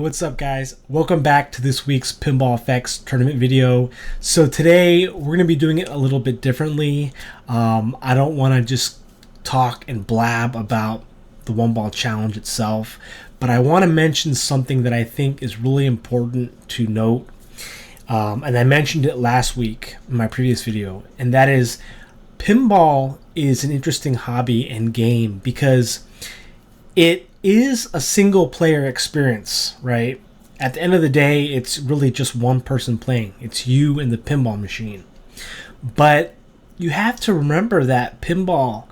What's up, guys? Welcome back to this week's Pinball Effects tournament video. So today we're going to be doing it a little bit differently. I don't want to just talk and blab about the one ball challenge itself, but I want to mention something that I think is really important to note. And I mentioned it last week in my previous video, and that is pinball is an interesting hobby and game because it is a single player experience, right? At the end of the day, it's really just one person playing. It's you and the pinball machine. But you have to remember that pinball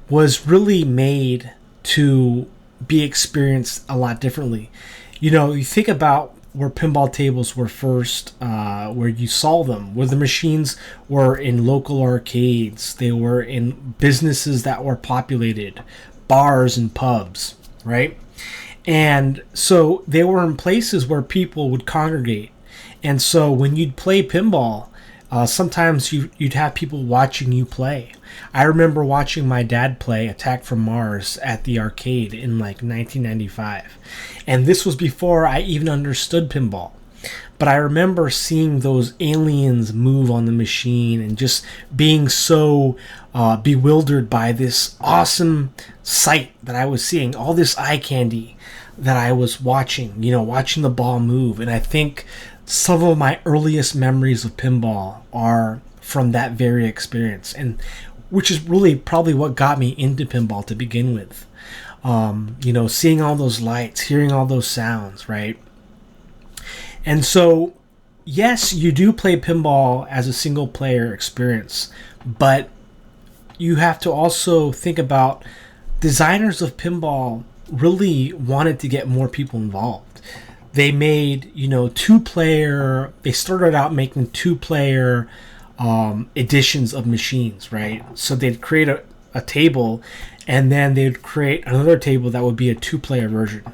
was really made to be experienced a lot differently. You know, you think about where pinball tables were first, where you saw them, where the machines were in local arcades, they were in businesses that were populated, bars and pubs, right? And so they were in places where people would congregate. And so when you'd play pinball, sometimes you'd have people watching you play. I remember watching my dad play Attack from Mars at the arcade in like 1995. And this was before I even understood pinball. But I remember seeing those aliens move on the machine and just being so bewildered by this awesome sight that I was seeing, all this eye candy that I was watching, watching the ball move. And I think some of my earliest memories of pinball are from that very experience, and which is really probably what got me into pinball to begin with. Seeing all those lights, hearing all those sounds, right? And so, yes, you do play pinball as a single player experience, but you have to also think about designers of pinball really wanted to get more people involved. They made, they started out making two-player editions of machines, right? So they'd create a table, and then they'd create another table that would be a two-player version.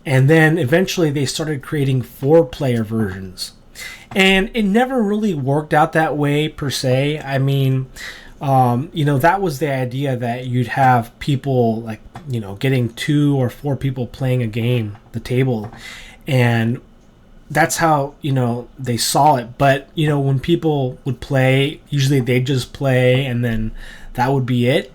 And then eventually they started creating four-player versions. And it never really worked out that way per se. I mean, that was the idea, that you'd have people getting 2 or 4 people playing a game, the table. And that's how, they saw it. But, when people would play, usually they'd just play and then that would be it.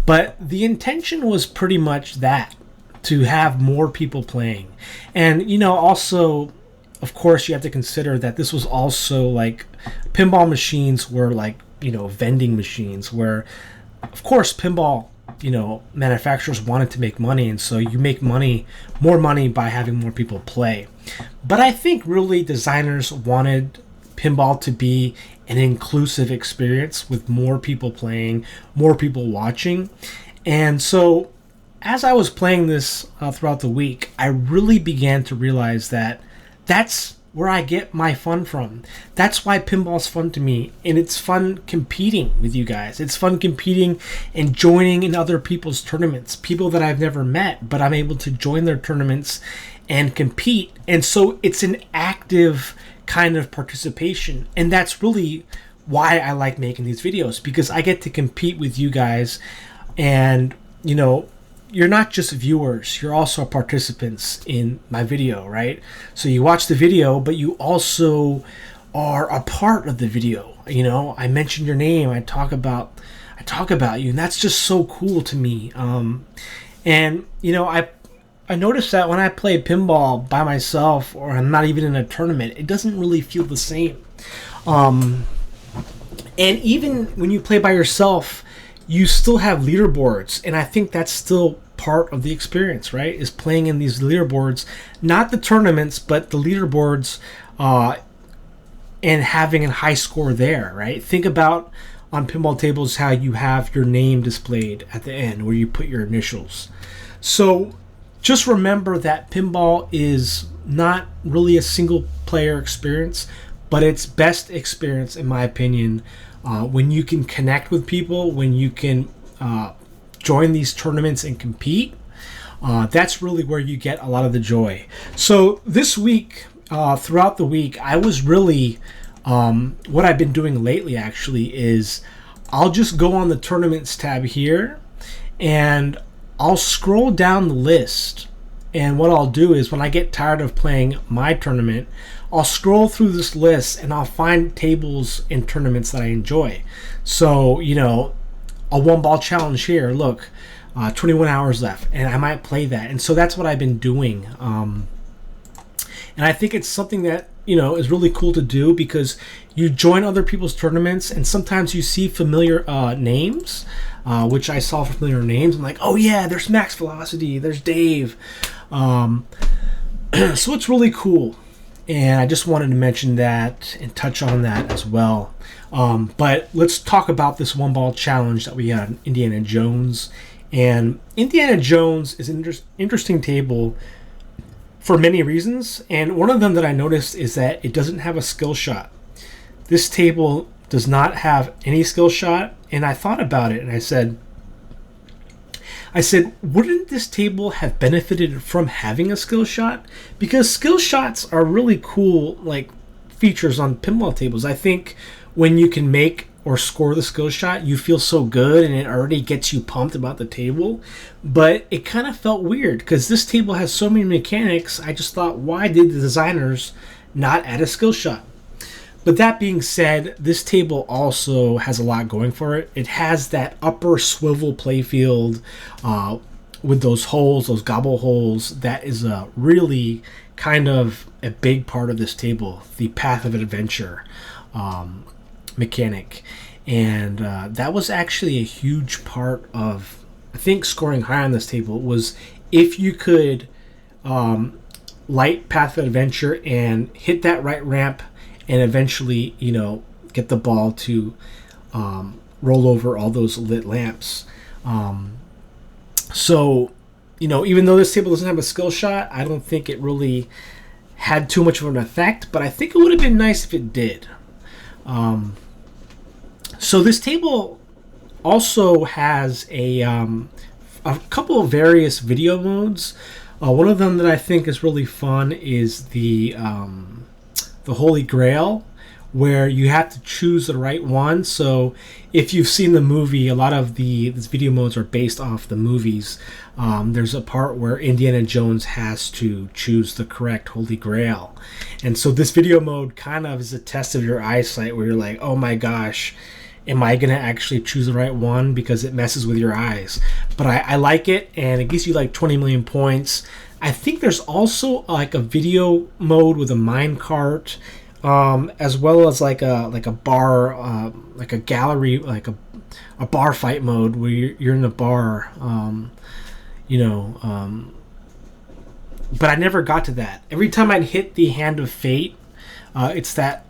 But the intention was pretty much that, to have more people playing. And, also, of course, you have to consider that this was also like pinball machines were like, vending machines where, of course, pinball, manufacturers wanted to make money. And so you make more money by having more people play. But I think really designers wanted pinball to be an inclusive experience with more people playing, more people watching. And so as I was playing this throughout the week, I really began to realize that that's where I get my fun from. That's why pinball's fun to me, and it's fun competing with you guys. It's fun competing and joining in other people's tournaments, people that I've never met, but I'm able to join their tournaments and compete. And so it's an active kind of participation, and that's really why I like making these videos, because I get to compete with you guys. And you're not just viewers, you're also participants in my video, right? So you watch the video, but you also are a part of the video. I mention your name, I talk about you, and that's just so cool to me. I noticed that when I play pinball by myself, or I'm not even in a tournament, it doesn't really feel the same. And even when you play by yourself, you still have leaderboards, and I think that's still part of the experience, right? Is playing in these leaderboards, not the tournaments, but the leaderboards, and having a high score there, right? Think about on pinball tables how you have your name displayed at the end, where you put your initials. So just remember that pinball is not really a single player experience, but it's best experience, in my opinion, when you can connect with people, when you can join these tournaments and compete. That's really where you get a lot of the joy. So this week, throughout the week, I was really, what I've been doing lately actually is I'll just go on the tournaments tab here, and I'll scroll down the list And what I'll do is when I get tired of playing my tournament, I'll scroll through this list and I'll find tables in tournaments that I enjoy. So, a one ball challenge here, look, 21 hours left, and I might play that. And so that's what I've been doing. And I think it's something that, is really cool to do because you join other people's tournaments and sometimes you see familiar names, which I saw familiar names. I'm like, oh yeah, there's Max Velocity, there's Dave. So it's really cool. And I just wanted to mention that and touch on that as well. But let's talk about this one ball challenge that we had on Indiana Jones. And Indiana Jones is an interesting table for many reasons. And one of them that I noticed is that it doesn't have a skill shot. This table does not have any skill shot. And I thought about it and I said, wouldn't this table have benefited from having a skill shot? Because skill shots are really cool, like, features on pinball tables. I think when you can make or score the skill shot, you feel so good and it already gets you pumped about the table. But it kind of felt weird because this table has so many mechanics. I just thought, why did the designers not add a skill shot? But that being said, this table also has a lot going for it. It has that upper swivel playfield with those holes, those gobble holes. That is a really kind of a big part of this table, the Path of Adventure mechanic. And that was actually a huge part of, I think, scoring high on this table was if you could light Path of Adventure and hit that right ramp and eventually, get the ball to roll over all those lit lamps. So, even though this table doesn't have a skill shot, I don't think it really had too much of an effect, but I think it would have been nice if it did. So this table also has a couple of various video modes. One of them that I think is really fun is the Holy Grail, where you have to choose the right one. So if you've seen the movie, a lot of these video modes are based off the movies. There's a part where Indiana Jones has to choose the correct Holy Grail. And so this video mode kind of is a test of your eyesight where you're like, oh my gosh, am I going to actually choose the right one? Because it messes with your eyes. But I like it, and it gives you like 20 million points. I think there's also like a video mode with a mine cart, as well as like a bar, like a gallery, like a bar fight mode where you're in the bar, but I never got to that. Every time I'd hit the Hand of Fate, it's that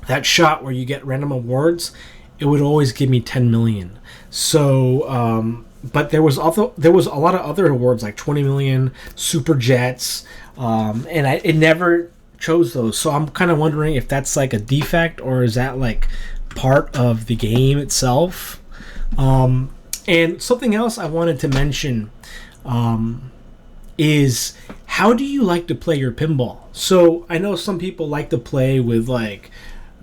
that shot where you get random awards. It would always give me 10 million. So. But there was a lot of other awards like 20 million, Super Jets, and it never chose those. So I'm kind of wondering if that's like a defect or is that like part of the game itself. And something else I wanted to mention is how do you like to play your pinball? So I know some people like to play with like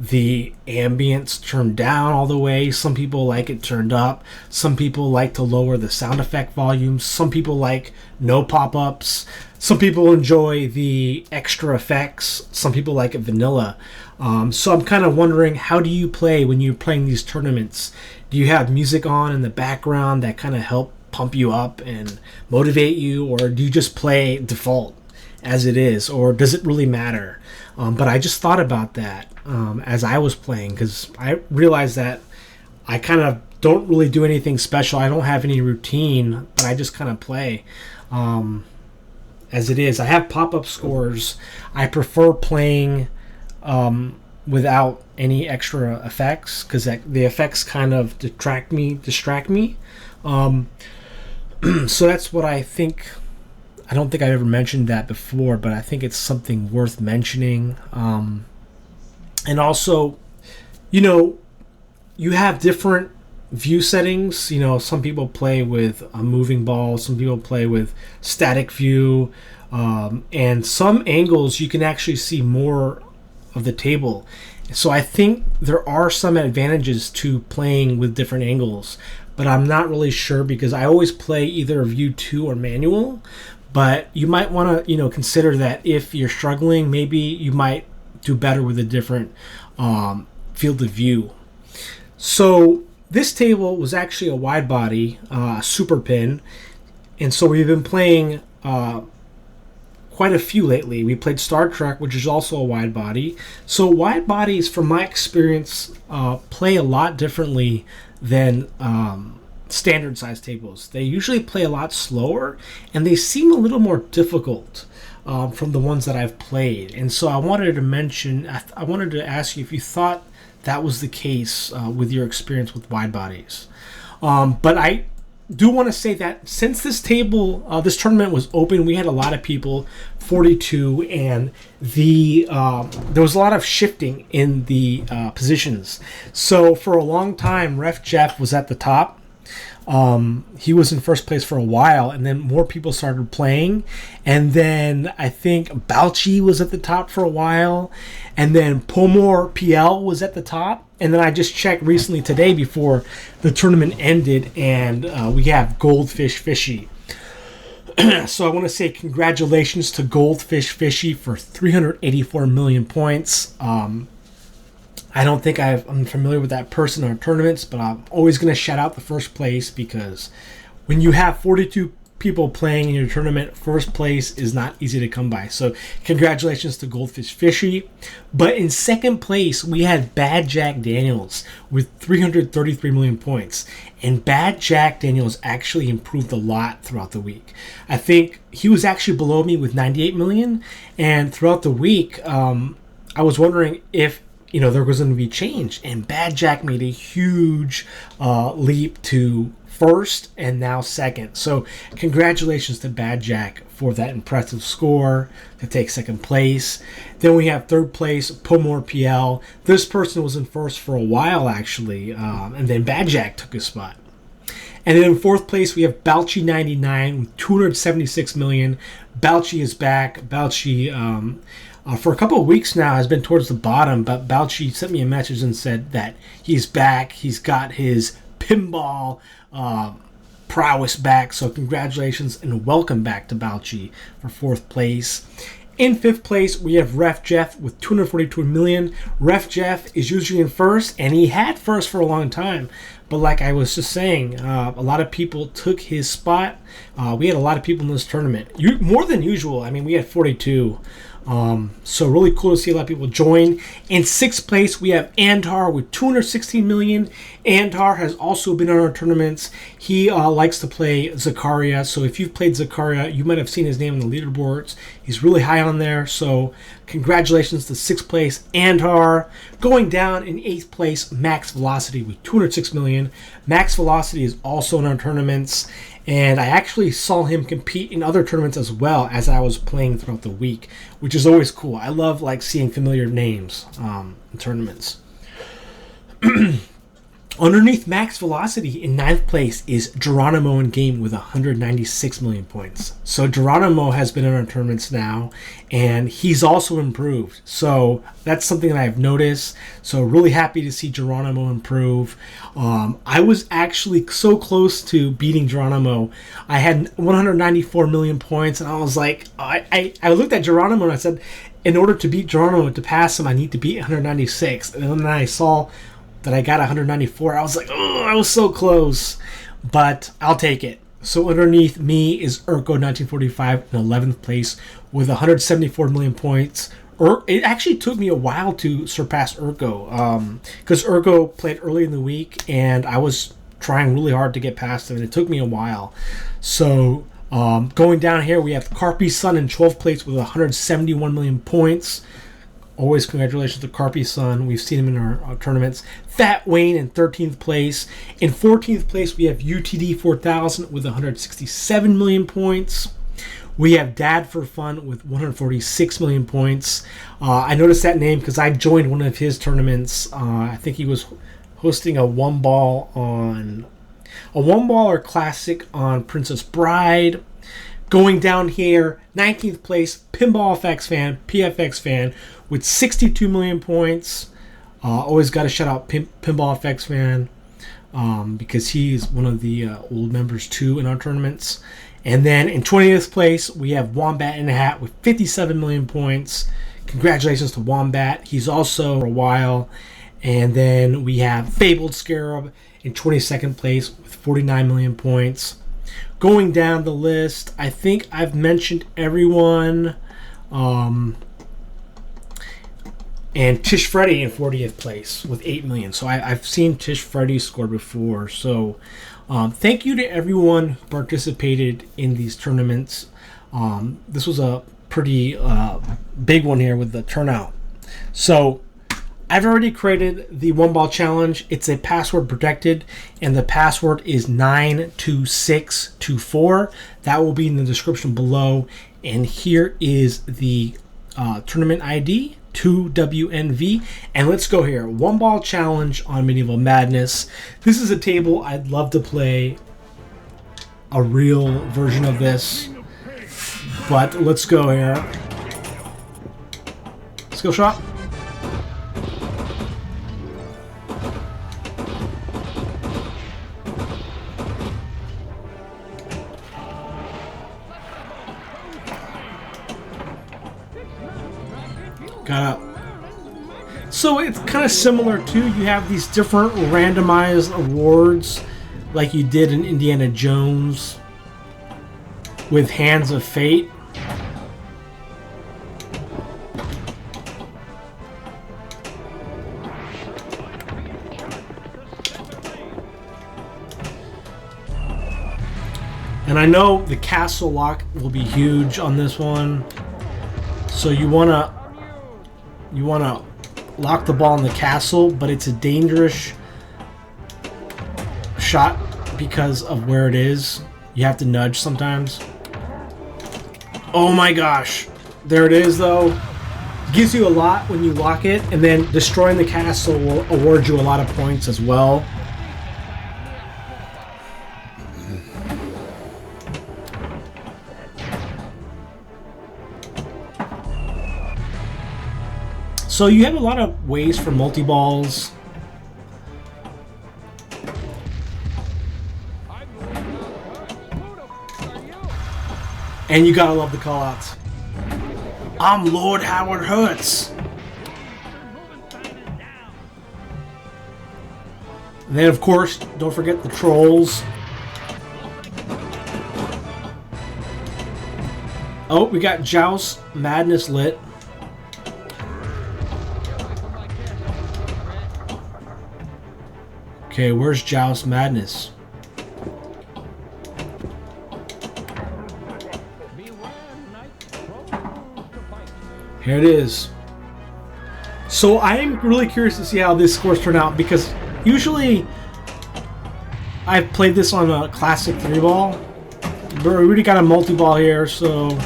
the ambience turned down all the way. Some people like it turned up. Some people like to lower the sound effect volume. Some people like no pop-ups. Some people enjoy the extra effects. Some people like it vanilla. So I'm kind of wondering, how do you play when you're playing these tournaments? Do you have music on in the background that kind of help pump you up and motivate you, or do you just play default as it is, or does it really matter? But I just thought about that as I was playing, because I realized that I kind of don't really do anything special. I don't have any routine, but I just kind of play as it is. I have pop-up scores. I prefer playing without any extra effects, because the effects kind of distract me. So that's what I think. I don't think I've ever mentioned that before, but I think it's something worth mentioning. And also, you have different view settings. Some people play with a moving ball, some people play with static view, and some angles you can actually see more of the table. So I think there are some advantages to playing with different angles. but I'm not really sure because I always play either View 2 or manual. But you might want to, consider that if you're struggling, maybe you might do better with a different field of view. So this table was actually a wide body super pin, and so we've been playing quite a few lately. We played Star Trek, which is also a wide body. So wide bodies, from my experience, play a lot differently than standard size tables. They usually play a lot slower, and they seem a little more difficult from the ones that I've played. And so I wanted to ask you if you thought that was the case with your experience with wide bodies. But I do want to say that since this tournament was open, we had a lot of people, 42, and there was a lot of shifting in the positions. So for a long time, Ref Jeff was at the top. He was in first place for a while, and then more people started playing, and then I think Balchi was at the top for a while, and then Pomor PL was at the top, and then I just checked recently today before the tournament ended, and we have Goldfish Fishy. So I want to say congratulations to Goldfish Fishy for 384 million points. I don't think I'm familiar with that person in our tournaments, but I'm always going to shout out the first place, because when you have 42 people playing in your tournament, first place is not easy to come by. So congratulations to Goldfish Fishy. But in second place, we had Bad Jack Daniels with 333 million points. And Bad Jack Daniels actually improved a lot throughout the week. I think he was actually below me with 98 million. And throughout the week, I was wondering if there was going to be change, and Bad Jack made a huge leap to first and now second. So congratulations to Bad Jack for that impressive score to take second place. Then we have third place, Pomor PL. This person was in first for a while, actually, and then Bad Jack took his spot. And then in fourth place, we have Balchi 99 with 276 million. Balchi is back. Balchi, for a couple of weeks now, has been towards the bottom, but Balchi sent me a message and said that he's back. He's got his pinball prowess back. So congratulations and welcome back to Balchi for fourth place. In fifth place, we have Ref Jeff with 242 million. Ref Jeff is usually in first, and he had first for a long time. But like I was just saying, a lot of people took his spot. We had a lot of people in this tournament, more than usual. I mean, we had 42. So really cool to see a lot of people join. In sixth place, we have Antar with 216 million. Antar has also been on our tournaments. He likes to play Zakaria. So if you've played Zakaria, you might have seen his name on the leaderboards. He's really high on there. So congratulations to sixth place, Antar. Going down in eighth place, Max Velocity with 206 million. Max Velocity is also in our tournaments. And I actually saw him compete in other tournaments as well as I was playing throughout the week, which is always cool. I love seeing familiar names in tournaments. Underneath Max Velocity in ninth place is Geronimo in game with 196 million points. So Geronimo has been in our tournaments now, and he's also improved. So that's something that I've noticed. So really happy to see Geronimo improve. I was actually so close to beating Geronimo. I had 194 million points, and I was like, I looked at Geronimo and I said, in order to beat Geronimo, to pass him, I need to beat 196. And then I saw that I got 194. I was like, oh, I was so close, but I'll take it. So underneath me is Urko 1945 in 11th place with 174 million points. It actually took me a while to surpass Urko because Urko played early in the week and I was trying really hard to get past him, and it took me a while. So going down here, we have Carpy Sun in 12th place with 171 million points. Always congratulations to Carpy Sun. We've seen him in our tournaments. Fat Wayne in 13th place. In 14th place, we have UTD 4000 with 167 million points. We have Dad for Fun with 146 million points. I noticed that name because I joined one of his tournaments. I think he was hosting a one ball or classic on Princess Bride. Going down here, 19th place, Pinball FX fan, PFX fan, with 62 million points. Always got to shout out Pinball FX fan. because he is one of the old members too in our tournaments. And then in 20th place, we have Wombat in a Hat with 57 million points. Congratulations to Wombat. He's also for a while. And then we have Fabled Scarab in 22nd place with 49 million points. Going down the list, I think I've mentioned everyone. And Tish Freddy in 40th place with 8 million. So I've seen Tish Freddy score before. So thank you to everyone who participated in these tournaments. This was a pretty big one here with the turnout. So I've already created the one ball challenge. It's a password protected, and the password is 92624. That will be in the description below. And here is the tournament ID, 2WNV. And let's go here. One ball challenge on Medieval Madness. This is a table I'd love to play a real version of this. But let's go here. Skill shot. Got up. So it's kind of similar too. You have these different randomized awards like you did in Indiana Jones with Hands of Fate. And I know the castle lock will be huge on this one. So you wanna lock the ball in the castle, but it's a dangerous shot because of where it is. You have to nudge sometimes. Oh my gosh. There it is though. Gives you a lot when you lock it, and then destroying the castle will award you a lot of points as well. So you have a lot of ways for multi-balls. And you gotta love the call-outs. I'm Lord Howard Hurts. And then of course, don't forget the trolls. Oh, we got Joust Madness lit. Okay, where's Joust Madness? Here it is. So I am really curious to see how this scores turn out, because usually I've played this on a classic 3-ball. But we already got a multi-ball here, so...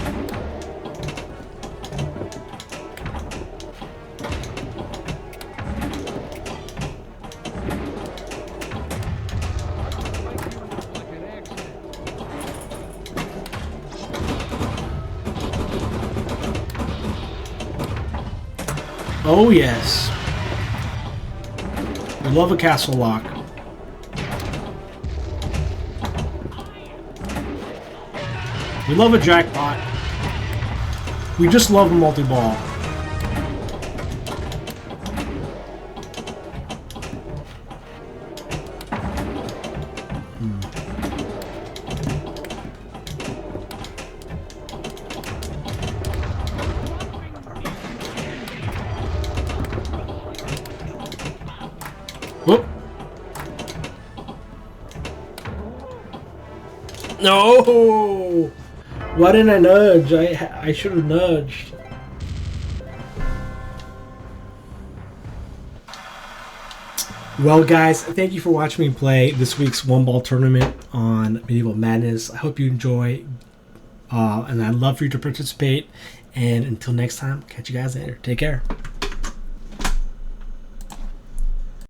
Oh yes. We love a castle lock. We love a jackpot. We just love a multi-ball. Whoop. No! Why didn't I nudge? I should have nudged. Well guys, thank you for watching me play this week's one ball tournament on Medieval Madness. I hope you enjoy, and I'd love for you to participate. And until next time, catch you guys later. Take care.